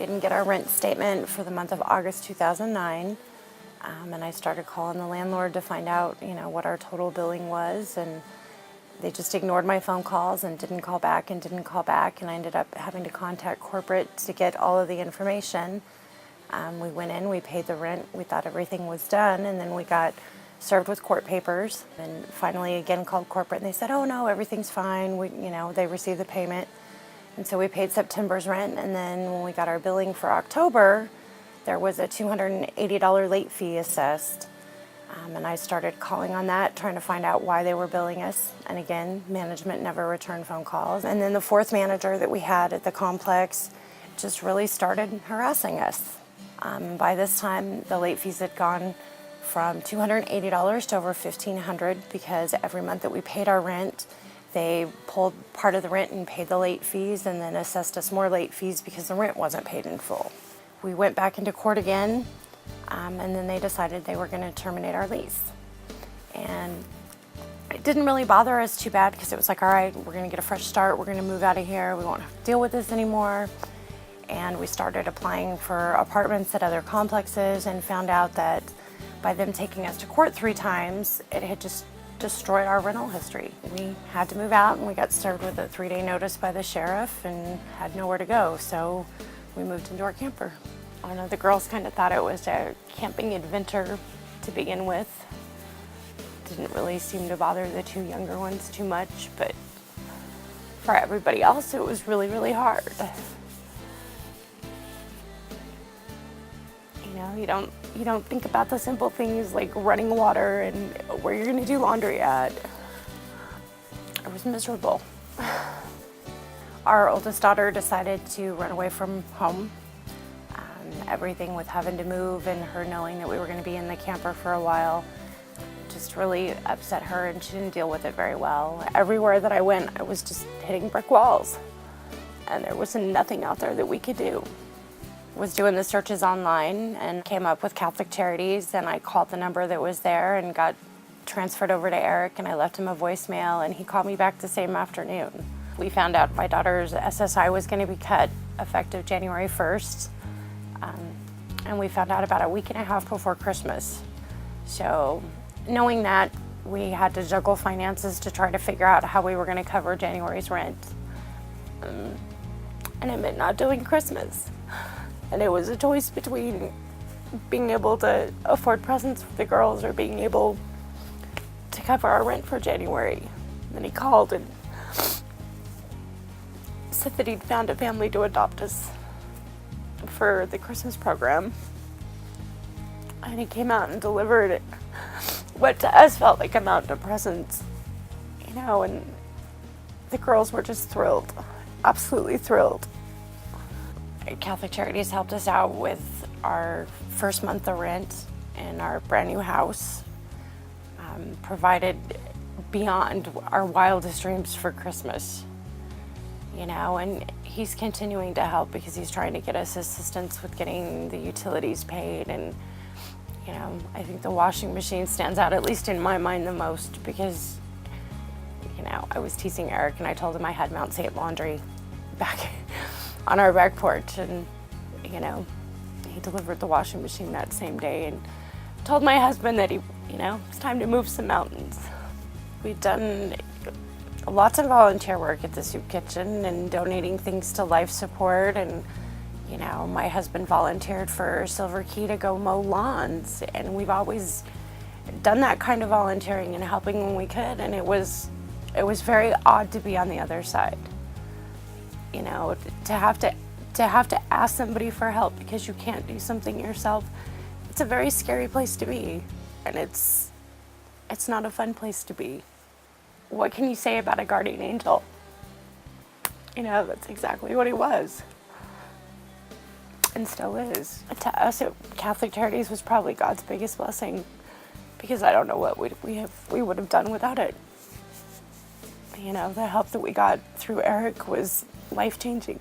didn't get our rent statement for the month of August 2009, and I started calling the landlord to find out, what our total billing was, and they just ignored my phone calls and didn't call back, and I ended up having to contact corporate to get all of the information. We went in, we paid the rent, we thought everything was done, and then we got served with court papers, and finally again called corporate, and they said, oh no, everything's fine. They received the payment. And so we paid September's rent, and then when we got our billing for October, there was a $280 late fee assessed. And I started calling on that, trying to find out why they were billing us. And again, management never returned phone calls. And then the fourth manager that we had at the complex just really started harassing us. By this time, the late fees had gone from $280 to over $1,500 because every month that we paid our rent, they pulled part of the rent and paid the late fees and then assessed us more late fees because the rent wasn't paid in full. We went back into court again, and then they decided they were going to terminate our lease. And it didn't really bother us too bad because it was like, all right, we're going to get a fresh start. We're going to move out of here. We won't have to deal with this anymore. And we started applying for apartments at other complexes and found out that by them taking us to court 3 times, it had just destroyed our rental history. We had to move out, and we got served with a 3-day notice by the sheriff and had nowhere to go, so we moved into our camper. I don't know, the girls kind of thought it was a camping adventure to begin with. Didn't really seem to bother the 2 younger ones too much, but for everybody else it was really, really hard. You don't think about the simple things like running water and where you're gonna do laundry at. It was miserable. Our oldest daughter decided to run away from home. Everything with having to move and her knowing that we were gonna be in the camper for a while just really upset her, and she didn't deal with it very well. Everywhere that I went, I was just hitting brick walls, and there was nothing out there that we could do. Was doing the searches online and came up with Catholic Charities, and I called the number that was there and got transferred over to Eric, and I left him a voicemail, and he called me back the same afternoon. We found out my daughter's SSI was going to be cut effective January 1st, and we found out about a week and a half before Christmas. So knowing that, we had to juggle finances to try to figure out how we were going to cover January's rent, and it meant not doing Christmas. And it was a choice between being able to afford presents for the girls or being able to cover our rent for January. And then he called and said that he'd found a family to adopt us for the Christmas program. And he came out and delivered what to us felt like a mountain of presents, and the girls were just thrilled, absolutely thrilled. Catholic Charities helped us out with our first month of rent in our brand new house, provided beyond our wildest dreams for Christmas, and he's continuing to help because he's trying to get us assistance with getting the utilities paid. And I think the washing machine stands out, at least in my mind, the most because I was teasing Eric and I told him I had Mount St. Laundry back on our back porch, and he delivered the washing machine that same day and told my husband that it's time to move some mountains. We've done lots of volunteer work at the soup kitchen and donating things to life support, and my husband volunteered for Silver Key to go mow lawns, and we've always done that kind of volunteering and helping when we could, and it was very odd to be on the other side. To have to ask somebody for help because you can't do something yourself, it's a very scary place to be, and it's not a fun place to be. What can you say about a guardian angel? That's exactly what he was, and still is. To us, Catholic Charities was probably God's biggest blessing, because I don't know what we would have done without it. The help that we got through Eric was life-changing.